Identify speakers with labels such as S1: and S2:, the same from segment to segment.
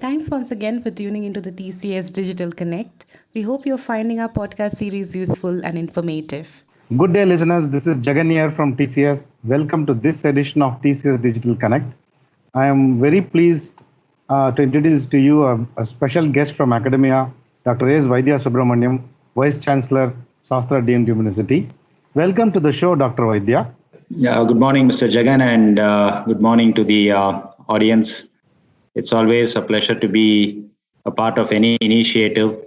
S1: Thanks once again for tuning into the TCS Digital Connect. We hope you're finding our podcast series useful and informative.
S2: Good day, listeners. This is Jagan here from TCS. Welcome to this edition of TCS Digital Connect. I am very pleased to introduce to you a special guest from academia, Dr. A.S. Vaidya Subramaniam, Vice Chancellor, Shastra Deemed University. Welcome to the show, Dr. Vaidya.
S3: Yeah, good morning, Mr. Jagan, and good morning to the audience. It's always a pleasure to be a part of any initiative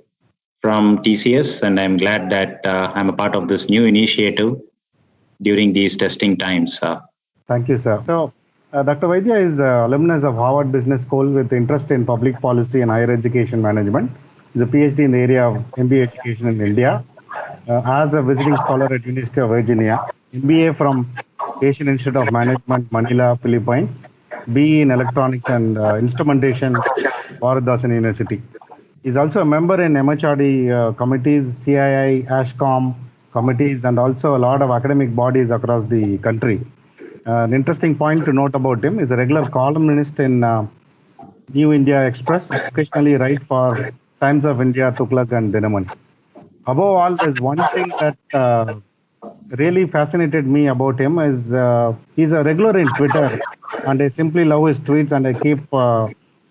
S3: from TCS, and I'm glad that I'm a part of this new initiative during these testing times.
S2: Thank you, sir. Dr. Vaidya is alumnus of Harvard Business School with interest in public policy and higher education management. He's a PhD in the area of MBA education in India. As a visiting scholar at University of Virginia, MBA from Asian Institute of Management, Manila, Philippines, BE in Electronics and Instrumentation, Bharatdasan University. He's also a member in MHRD committees, CII, ASHCOM committees, and also a lot of academic bodies across the country. An interesting point to note about him is a regular columnist in New India Express, occasionally write for Times of India, Tuklak, and Dinamani. Above all, there's one thing that really fascinated me about him is he's a regular in Twitter, and I simply love his tweets and I keep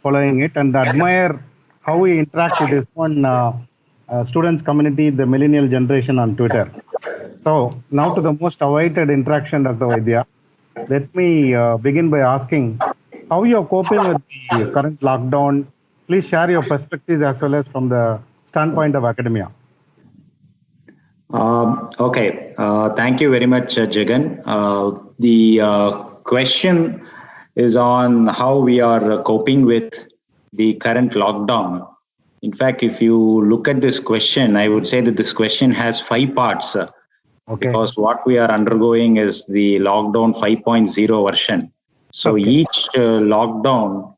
S2: following it and admire how he interacts with his own students community, the millennial generation on Twitter. So now to the most awaited interaction, Dr. Vaidya. Let me begin by asking how you're coping with the current lockdown. Please share your perspectives as well as from the standpoint of academia.
S3: Okay, thank you very much, Jagan. The question is on how we are coping with the current lockdown. In fact, if you look at this question, I would say that this question has 5 parts.
S2: Okay.
S3: Because what we are undergoing is the lockdown 5.0 version. So each lockdown,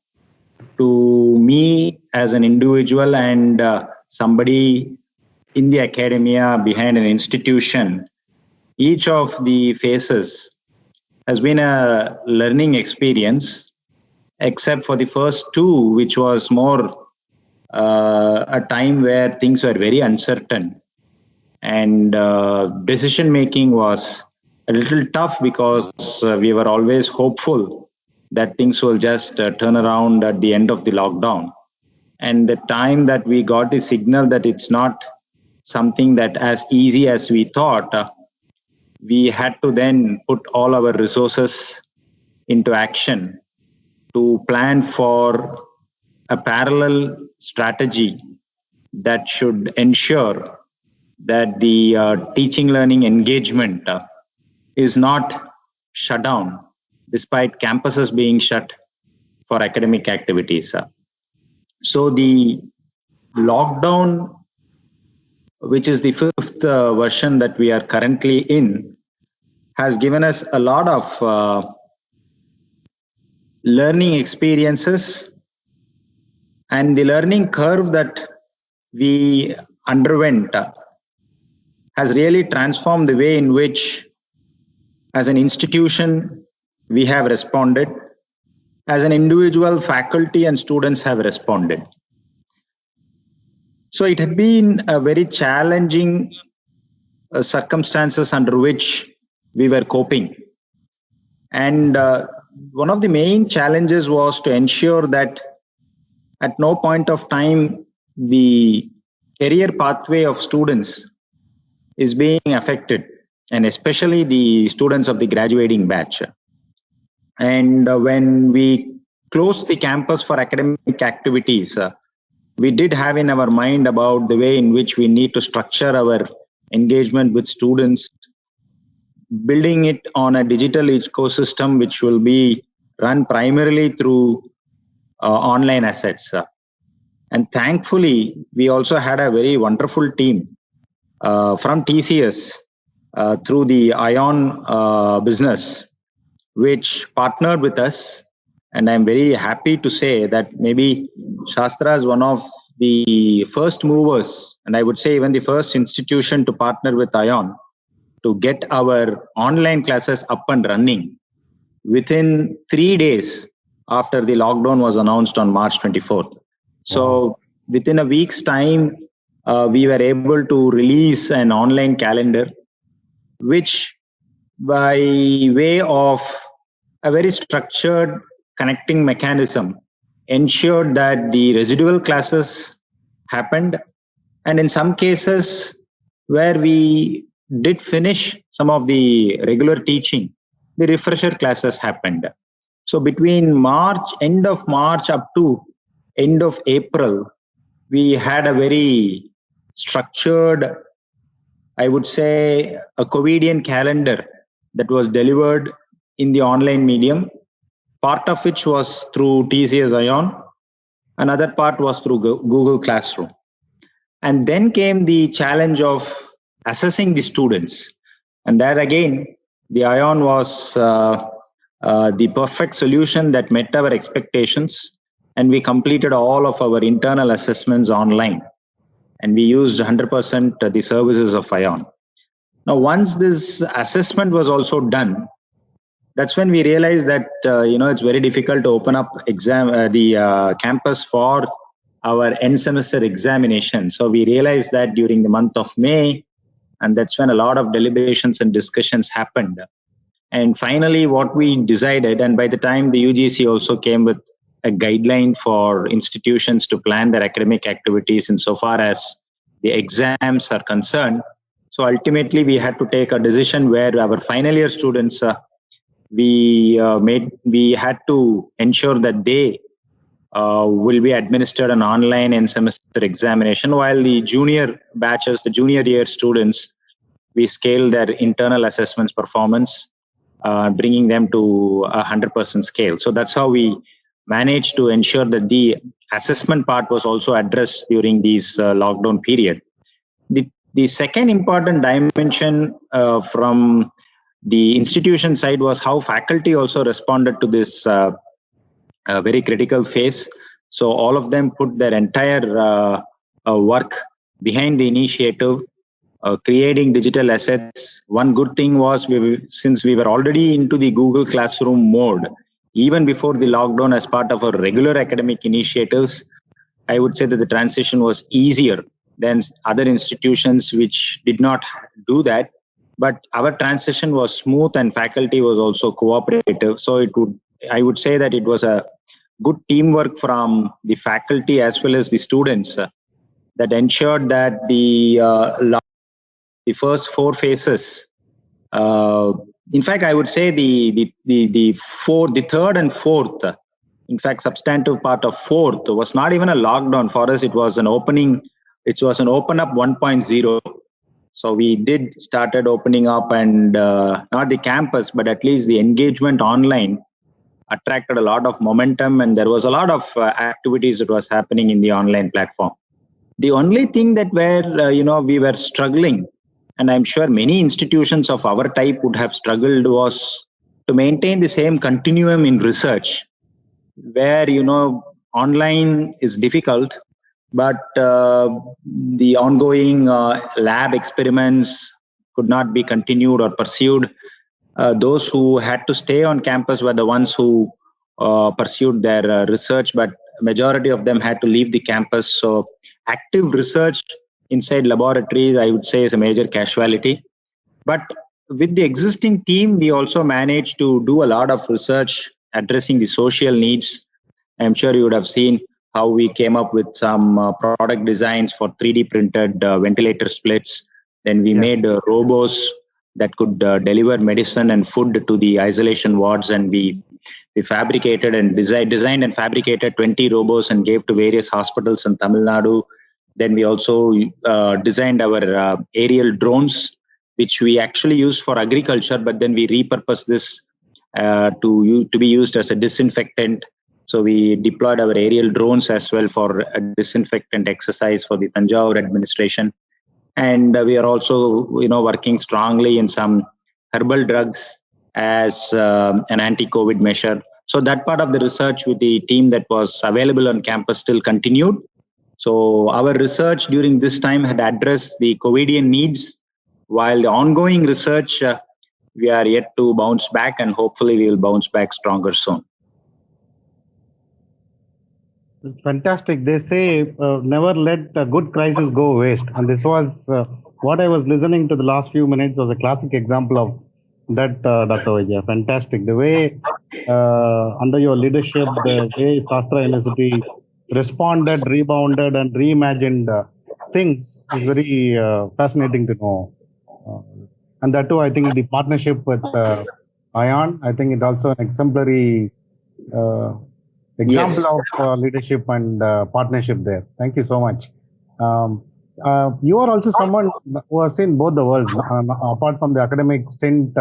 S3: to me as an individual and somebody in the academia behind an institution, each of the phases has been a learning experience, except for the first 2, which was more a time where things were very uncertain. And decision making was a little tough because we were always hopeful that things will just turn around at the end of the lockdown. And the time that we got the signal that it's not something that as easy as we thought, we had to then put all our resources into action to plan for a parallel strategy that should ensure that the teaching learning engagement is not shut down despite campuses being shut for academic activities. So the lockdown, which is the 5th version that we are currently in, has given us a lot of learning experiences, and the learning curve that we underwent has really transformed the way in which, as an institution, we have responded, as an individual, faculty and students have responded. So it had been a very challenging circumstances under which we were coping. And one of the main challenges was to ensure that at no point of time the career pathway of students is being affected, and especially the students of the graduating batch. And when we closed the campus for academic activities, we did have in our mind about the way in which we need to structure our engagement with students, building it on a digital ecosystem which will be run primarily through online assets. And thankfully, we also had a very wonderful team from TCS through the ION business, which partnered with us. And I'm very happy to say that maybe Shastra is one of the first movers, and I would say even the first institution to partner with ION to get our online classes up and running within 3 days after the lockdown was announced on March 24th. So within a week's time, we were able to release an online calendar, which by way of a very structured connecting mechanism ensured that the residual classes happened, and in some cases where we did finish some of the regular teaching, the refresher classes happened. So between end of March up to end of April, we had a very structured, I would say, a COVIDian calendar that was delivered in the online medium, part of which was through TCS Ion, another part was through Google Classroom. And then came the challenge of assessing the students. And that again, the Ion was the perfect solution that met our expectations. And we completed all of our internal assessments online. And we used 100% the services of Ion. Now, once this assessment was also done, that's when we realized that it's very difficult to open up the campus for our end semester examination. So we realized that during the month of May, and that's when a lot of deliberations and discussions happened. And finally, what we decided, and by the time the UGC also came with a guideline for institutions to plan their academic activities insofar as the exams are concerned. So ultimately, we had to take a decision where our final year students, we had to ensure that they will be administered an online end semester examination, while the junior batches, the junior year students, we scale their internal assessments performance, bringing them to 100% scale. So that's how we managed to ensure that the assessment part was also addressed during these lockdown period. The second important dimension from the institution side was how faculty also responded to this very critical phase. So all of them put their entire work behind the initiative, creating digital assets. One good thing was, since we were already into the Google Classroom mode, even before the lockdown, as part of our regular academic initiatives, I would say that the transition was easier than other institutions which did not do that. But our transition was smooth and faculty was also cooperative. So I would say that it was a good teamwork from the faculty as well as the students that ensured that the first four phases, in fact, I would say the third and fourth, in fact, substantive part of fourth was not even a lockdown for us. It was an opening. It was an open up 1.0. So we did started opening up, and not the campus, but at least the engagement online attracted a lot of momentum, and there was a lot of activities that was happening in the online platform. The only thing that we were struggling, and I'm sure many institutions of our type would have struggled, was to maintain the same continuum in research, where online is difficult, but the ongoing lab experiments could not be continued or pursued. Those who had to stay on campus were the ones who pursued their research, but majority of them had to leave the campus. So active research inside laboratories, I would say, is a major casualty. But with the existing team, we also managed to do a lot of research addressing the social needs. I'm sure you would have seen how we came up with some product designs for 3D printed ventilator splits. Then we made robots that could deliver medicine and food to the isolation wards, and we fabricated and designed and fabricated 20 robots and gave to various hospitals in Tamil Nadu. Then we also designed our aerial drones, which we actually used for agriculture, but then we repurposed this to be used as a disinfectant. So we deployed our aerial drones as well for a disinfectant exercise for the Tanjore administration. And we are also, working strongly in some herbal drugs as an anti-COVID measure. So that part of the research with the team that was available on campus still continued. So our research during this time had addressed the COVIDian needs, while the ongoing research, we are yet to bounce back, and hopefully we will bounce back stronger soon.
S2: Fantastic. They say never let a good crisis go waste. And this was what I was listening to the last few minutes was a classic example of that, Dr. Vijay. Fantastic. The way under your leadership, the way Sastra University responded, rebounded, and reimagined things is very fascinating to know. Uh, and that too, I think the partnership with ION, I think it also an exemplary uh, example
S3: Yes.
S2: of leadership and partnership there. Thank you so much. Um, you are also someone who has seen both the worlds. Apart from the academic stint,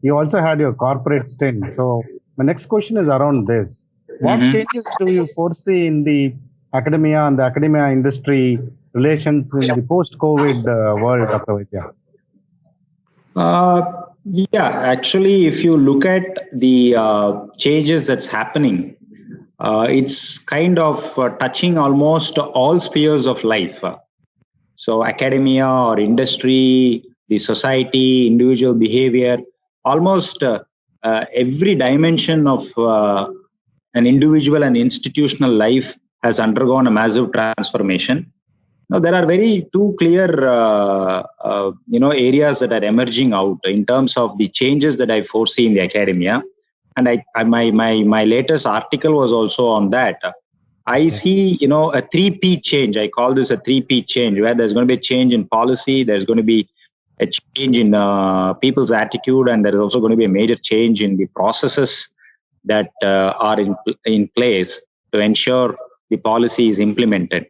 S2: you also had your corporate stint. So my next question is around this. What
S3: Mhm.
S2: changes do you foresee in the academia and the academia industry relations in the post-COVID world, Dr. Vaidya?
S3: Uh, yeah, actually, if you look at the changes that's happening, it's kind of touching almost all spheres of life. So, academia or industry, the society, individual behavior, almost every dimension of an individual and institutional life has undergone a massive transformation. Now, there are very two clear, areas that are emerging out in terms of the changes that I foresee in the academia, and my latest article was also on that. I see, a 3P change. I call this a 3P change, where there's going to be a change in policy, there's going to be a change in people's attitude, and there is also going to be a major change in the processes that are in place to ensure the policy is implemented.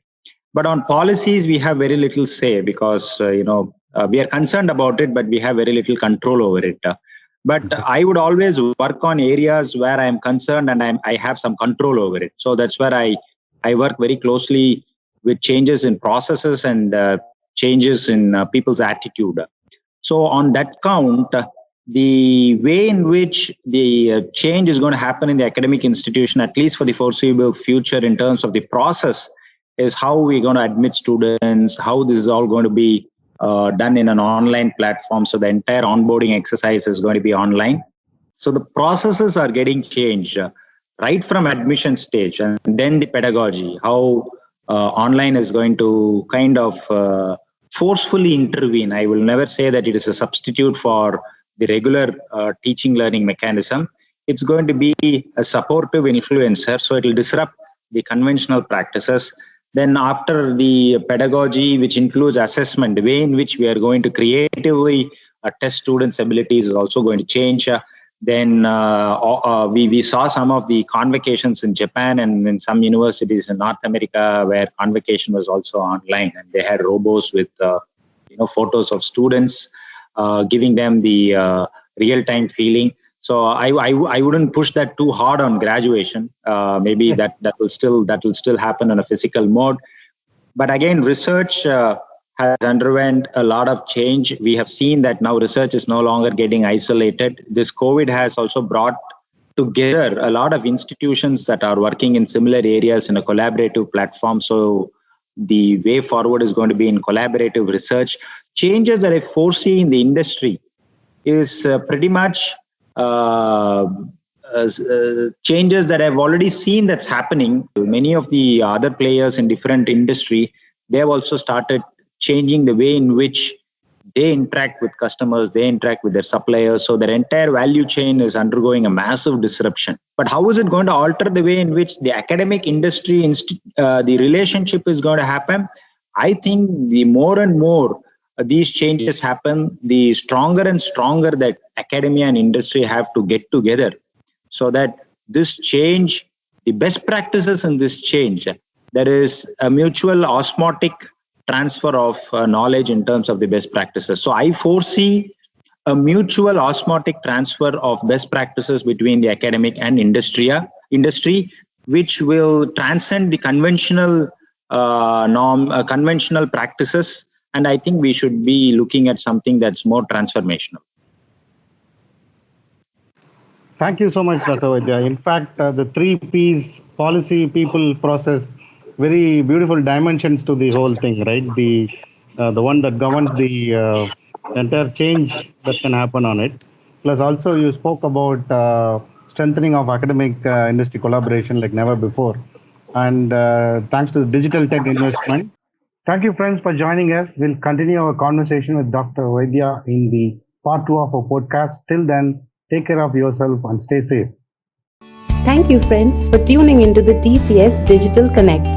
S3: But on policies, we have very little say because we are concerned about it, but we have very little control over it. But I would always work on areas where I am concerned and I have some control over it. So that's where I work very closely with changes in processes and changes in people's attitude. So on that count, the way in which the change is going to happen in the academic institution, at least for the foreseeable future, in terms of the process, is how we're going to admit students, how this is all going to be done in an online platform. So the entire onboarding exercise is going to be online. So the processes are getting changed right from admission stage, and then the pedagogy, how online is going to kind of forcefully intervene. I will never say that it is a substitute for the regular teaching learning mechanism. It's going to be a supportive influencer, so it will disrupt the conventional practices. Then after the pedagogy, which includes assessment, the way in which we are going to creatively test students' abilities is also going to change. Then we saw some of the convocations in Japan and in some universities in North America where convocation was also online, and they had robos with photos of students, giving them the real-time feeling. So I wouldn't push that too hard on graduation. Maybe that will still happen in a physical mode. But again, research has underwent a lot of change. We have seen that now research is no longer getting isolated. This COVID has also brought together a lot of institutions that are working in similar areas in a collaborative platform. So the way forward is going to be in collaborative research. Changes that I foresee in the industry is pretty much changes that I've already seen that's happening. Many of the other players in different industry, they have also started changing the way in which they interact with customers, they interact with their suppliers. So their entire value chain is undergoing a massive disruption. But how is it going to alter the way in which the academic industry, the relationship is going to happen? I think the more and more these changes happen, the stronger and stronger that academia and industry have to get together so that this change, the best practices in this change, there is a mutual osmotic transfer of knowledge in terms of the best practices. So I foresee a mutual osmotic transfer of best practices between the academic and industry, which will transcend the conventional conventional practices. And I think we should be looking at something that's more transformational.
S2: Thank you so much, Dr. Vaidya. In fact, the three P's, policy, people, process, very beautiful dimensions to the whole thing, right? The one that governs the entire change that can happen on it. Plus, also you spoke about strengthening of academic industry collaboration like never before. and thanks to the Digital Tech Investment. Thank you, friends, for joining us. We'll continue our conversation with Dr. Vaidya in the part 2 of our podcast. Till then, take care of yourself and stay safe.
S1: Thank you, friends, for tuning into the TCS Digital Connect.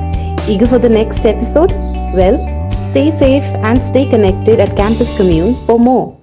S1: Eager for the next episode? Well, stay safe and stay connected at Campus Commune for more.